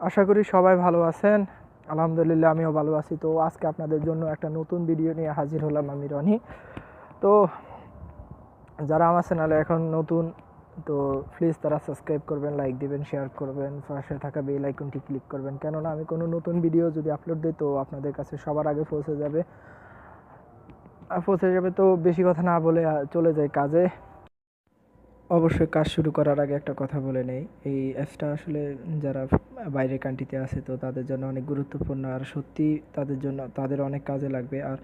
আশা করি সবাই ভালো আছেন। আলহামদুলিল্লাহ আমিও ভালো আছি। তো আজকে আপনাদের জন্য একটা নতুন ভিডিও নিয়ে হাজির হলাম আমি রনি। তো যারা আমার চ্যানেলে এখন নতুন, তো প্লিজ তারা সাবস্ক্রাইব করবেন, লাইক দিবেন, শেয়ার করবেন, পাশে থাকা বেল আইকনটি ক্লিক করবেন। কেননা আমি কোনো নতুন ভিডিও যদি আপলোড দিই তো আপনাদের কাছে সবার আগে পৌঁছে যাবে। তো বেশি কথা না বলে চলে যাই কাজে। অবশ্যই কাজ শুরু করার আগে একটা কথা বলে নেই, এই অ্যাপসটা আসলে যারা বাইরের কান্ট্রিতে আছে তো তাদের জন্য অনেক গুরুত্বপূর্ণ, আর সত্যি তাদের জন্য তাদের অনেক কাজে লাগবে। আর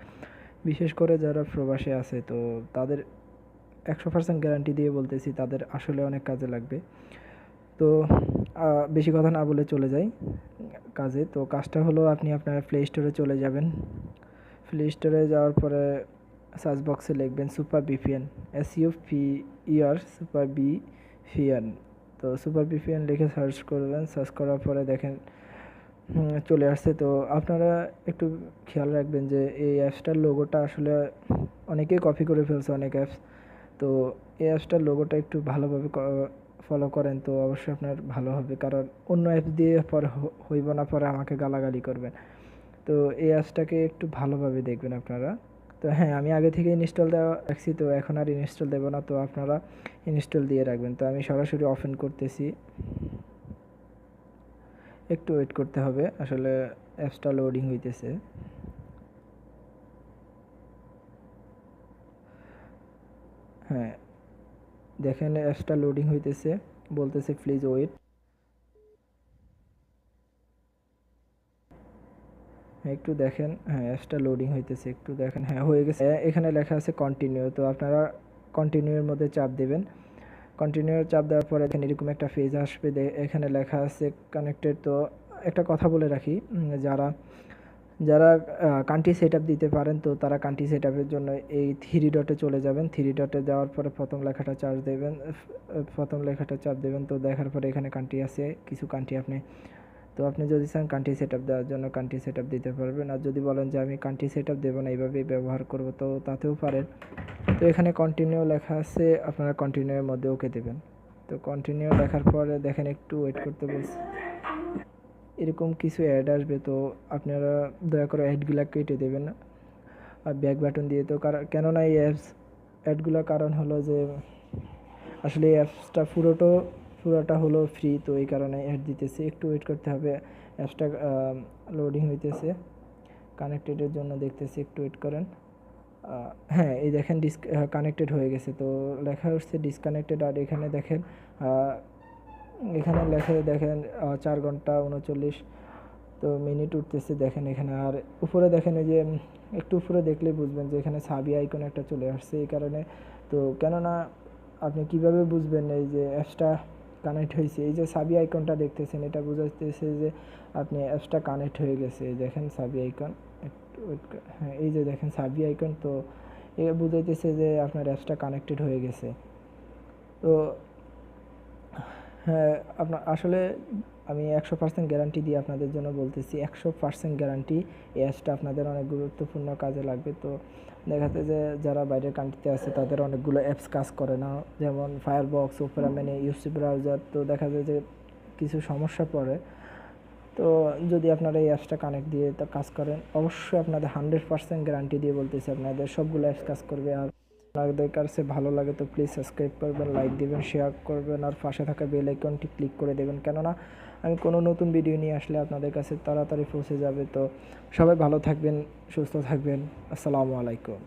বিশেষ করে যারা প্রবাসে আছে তো তাদের 100% গ্যারান্টি দিয়ে বলতেছি তাদের আসলে অনেক কাজে লাগবে। তো বেশি কথা না বলে চলে যাই কাজে। তো কাজটা হলো, আপনি আপনার প্লে স্টোরে চলে যাবেন। প্লে স্টোরে যাওয়ার পরে সার্চ বক্সে লিখবেন সুপার ভিপিএন, সুপার ভিপিএন। তো সুপার ভিপিএন লিখে সার্চ করবেন। সার্চ করার পরে দেখেন চলে আসছে। তো আপনারা একটু খেয়াল রাখবেন যে এই অ্যাপসটার লোগোটা আসলে অনেকেই কপি করে ফেলছে, অনেক অ্যাপস। তো এই অ্যাপসটার লোগোটা একটু ভালোভাবে ফলো করেন তো অবশ্যই আপনার ভালো হবে, কারণ অন্য অ্যাপস দিয়ে পরে হইব না, পরে আমাকে গালাগালি করবেন। তো এই অ্যাপসটাকে একটু ভালোভাবে দেখবেন আপনারা। তো হ্যাঁ, আমি আগে থেকে ইনস্টল দেওয়া রাখছি, তো এখন আর ইনস্টল দেবো না, তো আপনারা ইনস্টল দিয়ে রাখবেন। তো আমি সরাসরি ওপেন করতেছি, একটু ওয়েট করতে হবে, আসলে অ্যাপসটা লোডিং হইতেছে। হ্যাঁ দেখেন অ্যাপসটা লোডিং হইতেছে, বলতেছে প্লিজ ওয়েট। একটু দেখেন, হ্যাঁ অ্যাপসটা লোডিং হইতেছে, একটু দেখেন। হ্যাঁ হয়ে গেছে, এখানে লেখা আছে কন্টিনিউ। তো আপনারা কন্টিনিউর মধ্যে চাপ দেবেন। কন্টিনিউর চাপ দেওয়ার পরে এখানে এরকম একটা পেজ আসবে, এখানে লেখা আছে কানেক্টেড। তো একটা কথা বলে রাখি, যারা যারা কান্ট্রি সেট আপ দিতে পারেন তো তারা কান্ট্রি সেট আপের জন্য এই থ্রি ডটে চলে যাবেন। থ্রি ডটে যাওয়ার পরে প্রথম লেখাটা চাপ দেবেন। তো দেখার পরে এখানে কান্ট্রি আছে, কিছু কান্ট্রি আপনি যদি চান কান্ট্রি সেট আপ দেওয়ার জন্য কান্ট্রি সেট আপ দিতে পারবেন। আর যদি বলেন যে আমি কান্ট্রি সেট আপ দেবো না, এইভাবেই ব্যবহার করবো, তো তাতেও পারেন। তো এখানে কন্টিনিউ লেখা আছে, আপনারা কন্টিনিউয়ের মধ্যে ওকে দেবেন। তো কন্টিনিউ লেখার পরে দেখেন একটু ওয়েট করতে বলছি, এরকম কিছু অ্যাড আসবে। তো আপনারা দয়া করে অ্যাডগুলো কেটে দেবেন আর ব্যাক বাটন দিয়ে। তো কেননা এই অ্যাডগুলো কারণ হলো যে আসলে এই অ্যাপসটা পুরোটা হলো ফ্রি, তো এই কারণে অ্যাড দিতেছে। একটু ওয়েট করতে হবে, অ্যাপসটা লোডিং হইতেছে, কানেক্টেডের জন্য দেখতেছি, একটু ওয়েট করেন। হ্যাঁ এই দেখেন কানেক্টেড হয়ে গেছে, তো লেখা হচ্ছে ডিসকানেক্টেড। আর এখানে দেখেন দেখেন 4 ঘন্টা 39 তো মিনিট উঠতেছে দেখেন এখানে। আর উপরে দেখেন, এই যে একটু উপরে দেখলেই বুঝবেন যে এখানে সাবি আইকন একটা চলে আসছে, এই কারণে। তো কেননা আপনি কিভাবে বুঝবেন এই যে অ্যাপসটা কানেক্ট হয়েছে, এই যে সাবি আইকনটা দেখতেছেন এটা বুঝাইতেছে যে আপনি অ্যাপসটা কানেক্ট হয়ে গেছে। দেখেন সাবি আইকন, হ্যাঁ এই যে দেখেন সাবি আইকন, তো এ বুঝাইতেছে যে আপনার অ্যাপসটা কানেক্টেড হয়ে গেছে। তো হ্যাঁ আপনার আসলে আমি 100% গ্যারান্টি দিয়ে আপনাদের জন্য বলতেছি, 100% গ্যারান্টি। এই অ্যাপসটা আপনাদের অনেক গুরুত্বপূর্ণ কাজে লাগবে। তো দেখা যাচ্ছে যে যারা বাইরের কান্ট্রিতে আছে তাদের অনেকগুলো অ্যাপস কাজ করে না, যেমন Firefox, Opera Mini, UC browser. তো দেখা যায় যে কিছু সমস্যা পড়ে। তো যদি আপনারা এই অ্যাপসটা কানেক্ট দিয়ে তা কাজ করেন, অবশ্যই আপনাদের 100% গ্যারান্টি দিয়ে বলতেছি আপনাদের সবগুলো অ্যাপস কাজ করবে। আর আপনাদের কাছে ভালো লাগে তো প্লিজ সাবস্ক্রাইব করবেন, লাইক দিবেন, শেয়ার করবেন, আর পাশে থাকা বেল আইকনটি ক্লিক করে দেবেন, কেননা আমি কোনো নতুন ভিডিও নিয়ে আসলে আপনাদের কাছে তাড়াতাড়ি পৌঁছে যাবে। তো সবাই ভালো থাকবেন, সুস্থ থাকবেন। আসসালামু আলাইকুম।